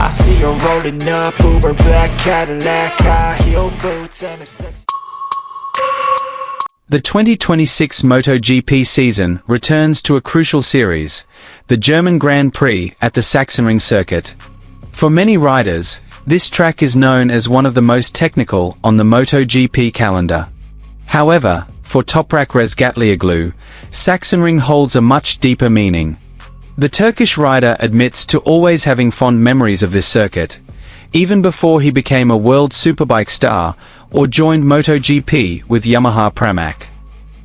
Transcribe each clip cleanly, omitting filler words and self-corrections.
I see her rolling up, Uber black Cadillac, high heel boots and a sex. The 2026 Motogp season returns to a crucial series, the German Grand Prix at the Sachsenring circuit. For many riders, this track is known as one of the most technical on the Motogp calendar. However, for Toprak Rezgatlioglu, Sachsenring holds a much deeper meaning. The Turkish rider admits to always having fond memories of this circuit, even before he became a world superbike star or joined Motogp with Yamaha Pramac.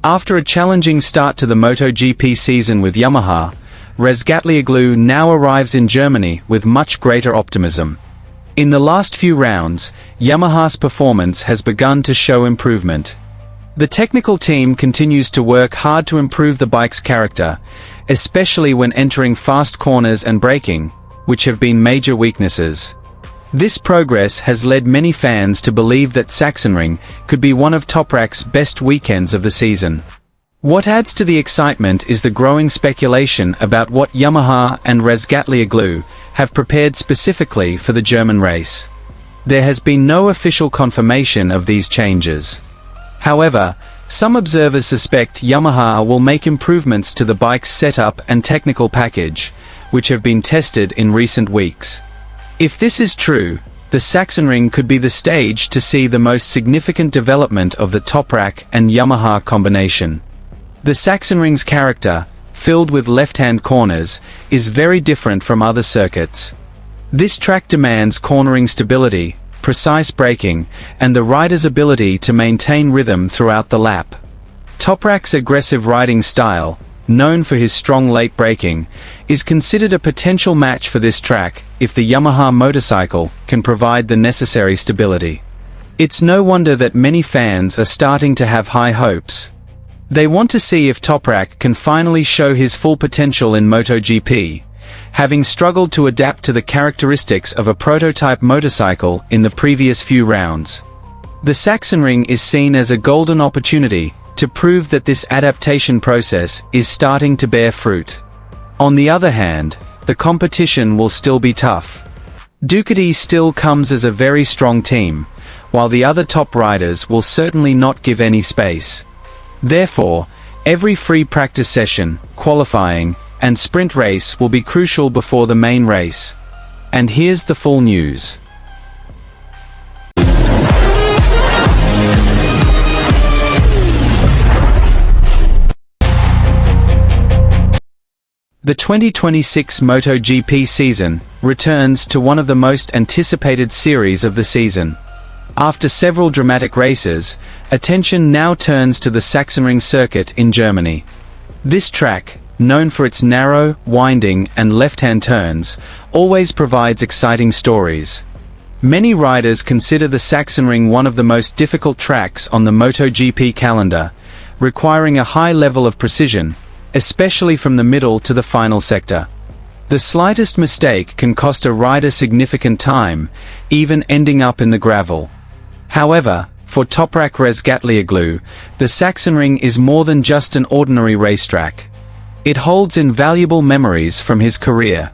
After a challenging start to the Motogp season with Yamaha, Rezgatlioglu now arrives in Germany with much greater optimism. In the last few rounds, Yamaha's performance has begun to show improvement. The technical team continues to work hard to improve the bike's character, especially when entering fast corners and braking, which have been major weaknesses. This progress has led many fans to believe that Sachsenring could be one of Toprak's best weekends of the season. What adds to the excitement is the growing speculation about what Yamaha and Rezgatlioglu have prepared specifically for the German race. There has been no official confirmation of these changes. However, some observers suspect Yamaha will make improvements to the bike's setup and technical package, which have been tested in recent weeks. If this is true, the Sachsenring could be the stage to see the most significant development of the Toprak and Yamaha combination. The Sachsenring's character, filled with left-hand corners, is very different from other circuits. This track demands cornering stability, precise braking, and the rider's ability to maintain rhythm throughout the lap. Toprak's aggressive riding style, known for his strong late braking, is considered a potential match for this track if the Yamaha motorcycle can provide the necessary stability. It's no wonder that many fans are starting to have high hopes. They want to see if Toprak can finally show his full potential in MotoGP, having struggled to adapt to the characteristics of a prototype motorcycle in the previous few rounds. The Sachsenring is seen as a golden opportunity to prove that this adaptation process is starting to bear fruit. On the other hand, the competition will still be tough. Ducati still comes as a very strong team, while the other top riders will certainly not give any space. Therefore, every free practice session, qualifying, and sprint race will be crucial before the main race. And here's the full news. The 2026 MotoGP season returns to one of the most anticipated series of the season. After several dramatic races, attention now turns to the Sachsenring circuit in Germany. This track, known for its narrow, winding, and left-hand turns, always provides exciting stories. Many riders consider the Sachsenring one of the most difficult tracks on the MotoGP calendar, requiring a high level of precision, especially from the middle to the final sector. The slightest mistake can cost a rider significant time, even ending up in the gravel. However, for Toprak Rezgatlioglu, the Sachsenring is more than just an ordinary racetrack. It holds invaluable memories from his career.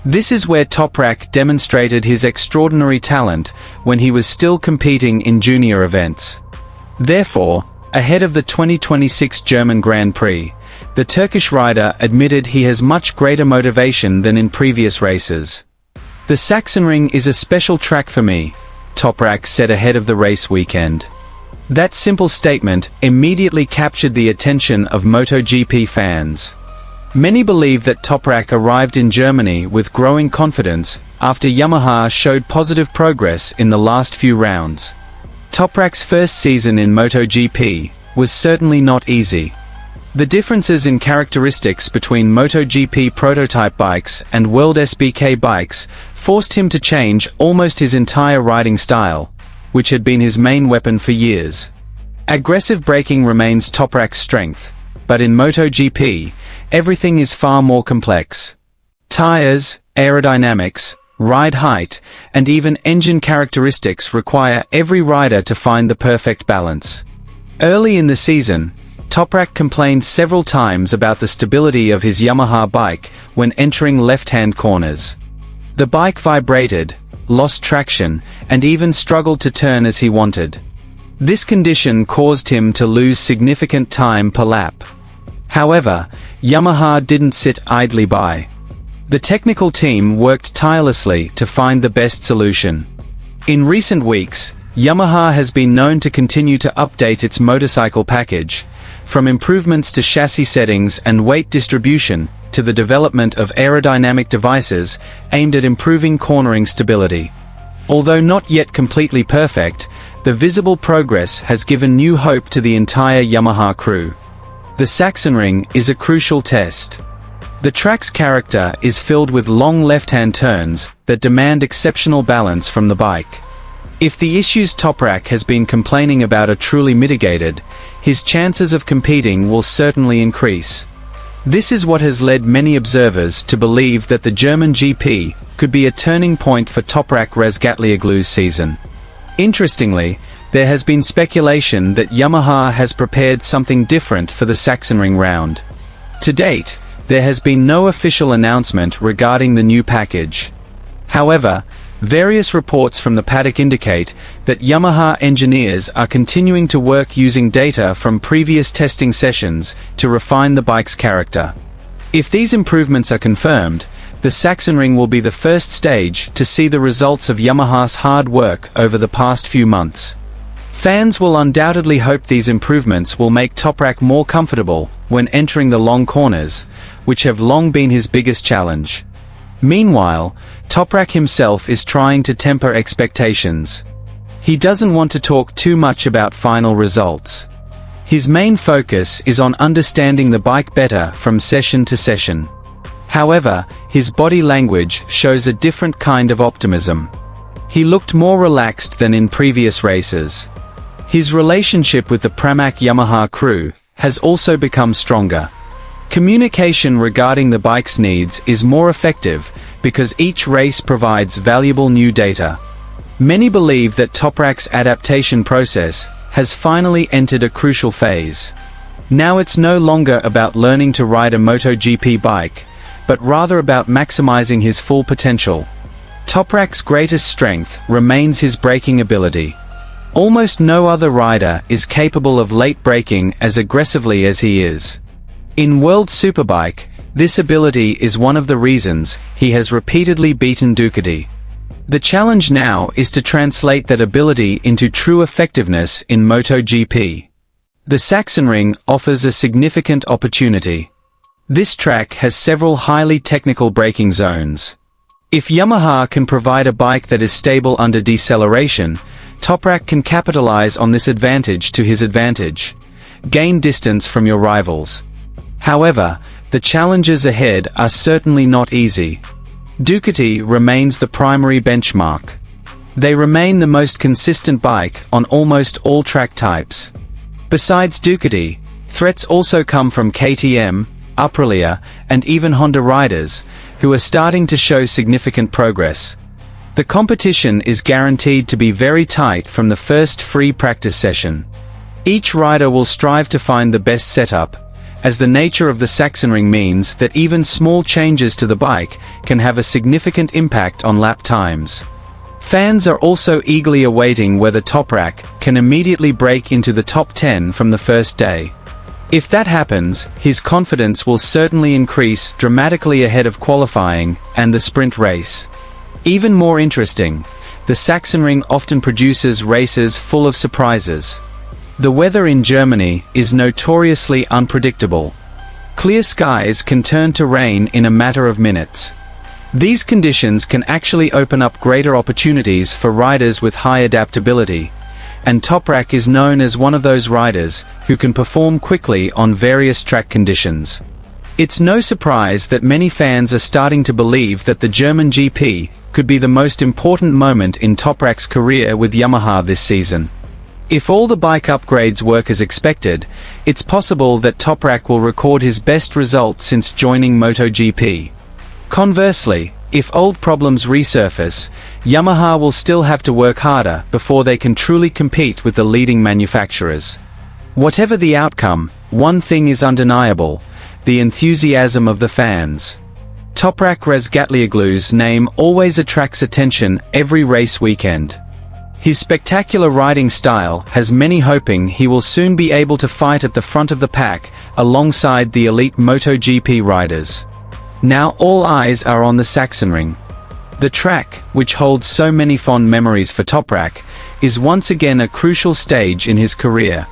This is where Toprak demonstrated his extraordinary talent when he was still competing in junior events. Therefore, ahead of the 2026 German Grand Prix, the Turkish rider admitted he has much greater motivation than in previous races. "The Sachsenring is a special track for me," Toprak said ahead of the race weekend. That simple statement immediately captured the attention of MotoGP fans. Many believe that Toprak arrived in Germany with growing confidence after Yamaha showed positive progress in the last few rounds. Toprak's first season in MotoGP was certainly not easy. The differences in characteristics between MotoGP prototype bikes and World SBK bikes forced him to change almost his entire riding style, which had been his main weapon for years. Aggressive braking remains Toprak's strength, but in MotoGP, everything is far more complex. Tires, aerodynamics, ride height, and even engine characteristics require every rider to find the perfect balance. Early in the season, Toprak complained several times about the stability of his Yamaha bike when entering left-hand corners. The bike vibrated, lost traction, and even struggled to turn as he wanted. This condition caused him to lose significant time per lap. However, Yamaha didn't sit idly by. The technical team worked tirelessly to find the best solution. In recent weeks, Yamaha has been known to continue to update its motorcycle package, from improvements to chassis settings and weight distribution, to the development of aerodynamic devices aimed at improving cornering stability. Although not yet completely perfect, the visible progress has given new hope to the entire Yamaha crew. The SACHSENRING is a crucial test. The track's character is filled with long left-hand turns that demand exceptional balance from the bike. If the issues TOPRAK has been complaining about are truly mitigated, his chances of competing will certainly increase. This is what has led many observers to believe that the German GP could be a turning point for TOPRAK Razgatlioglu's season. Interestingly, there has been speculation that Yamaha has prepared something different for the SACHSENRING round. To date, there has been no official announcement regarding the new package. However, various reports from the paddock indicate that Yamaha engineers are continuing to work using data from previous testing sessions to refine the bike's character. If these improvements are confirmed, the SACHSENRING will be the first stage to see the results of Yamaha's hard work over the past few months. Fans will undoubtedly hope these improvements will make TOPRAK more comfortable when entering the long corners, which have long been his biggest challenge. Meanwhile, TOPRAK himself is trying to temper expectations. He doesn't want to talk too much about final results. His main focus is on understanding the bike better from session to session. However, his body language shows a different kind of optimism. He looked more relaxed than in previous races. His relationship with the Pramac Yamaha crew has also become stronger. Communication regarding the bike's needs is more effective because each race provides valuable new data. Many believe that TOPRAK's adaptation process has finally entered a crucial phase. Now it's no longer about learning to ride a Motogp bike, but rather about maximizing his full potential. TOPRAK's greatest strength remains his braking ability. Almost no other rider is capable of late braking as aggressively as he is. In World Superbike, this ability is one of the reasons he has repeatedly beaten Ducati. The challenge now is to translate that ability into true effectiveness in MotoGP. The SACHSENRING offers a significant opportunity. This track has several highly technical braking zones. If Yamaha can provide a bike that is stable under deceleration, TOPRAK can capitalize on this advantage to his advantage. Gain distance from your rivals. However, the challenges ahead are certainly not easy. Ducati remains the primary benchmark. They remain the most consistent bike on almost all track types. Besides Ducati, threats also come from KTM, Aprilia, and even Honda riders, who are starting to show significant progress. The competition is guaranteed to be very tight from the first free practice session. Each rider will strive to find the best setup, as the nature of the SACHSENRING means that even small changes to the bike can have a significant impact on lap times. Fans are also eagerly awaiting whether TOPRAK can immediately break into the top 10 from the first day. If that happens, his confidence will certainly increase dramatically ahead of qualifying and the sprint race. Even more interesting, the SACHSENRING often produces races full of surprises. The weather in Germany is notoriously unpredictable. Clear skies can turn to rain in a matter of minutes. These conditions can actually open up greater opportunities for riders with high adaptability, and TOPRAK is known as one of those riders who can perform quickly on various track conditions. It's no surprise that many fans are starting to believe that the German GP could be the most important moment in TOPRAK's career with Yamaha this season. If all the bike upgrades work as expected, it's possible that TOPRAK will record his best result since joining MotoGP. Conversely, if old problems resurface, Yamaha will still have to work harder before they can truly compete with the leading manufacturers. Whatever the outcome, one thing is undeniable: the enthusiasm of the fans. Toprak Razgatlioglu's name always attracts attention every race weekend. His spectacular riding style has many hoping he will soon be able to fight at the front of the pack alongside the elite Motogp riders. Now all eyes are on the Sachsenring. The track, which holds so many fond memories for Toprak, is once again a crucial stage in his career.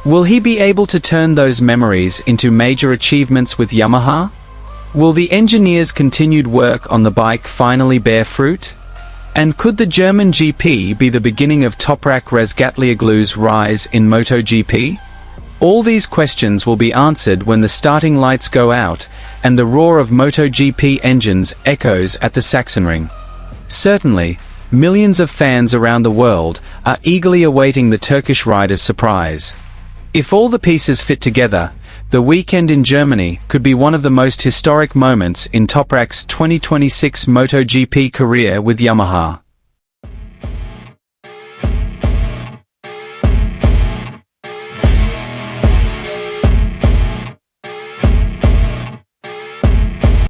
Will he be able to turn those memories into major achievements with Yamaha? Will the engineers' continued work on the bike finally bear fruit? And could the German GP be the beginning of Toprak Razgatlioglu's rise in MotoGP? All these questions will be answered when the starting lights go out and the roar of MotoGP engines echoes at the Sachsenring. Certainly, millions of fans around the world are eagerly awaiting the Turkish rider's surprise. If all the pieces fit together, the weekend in Germany could be one of the most historic moments in Toprak's 2026 MotoGP career with Yamaha.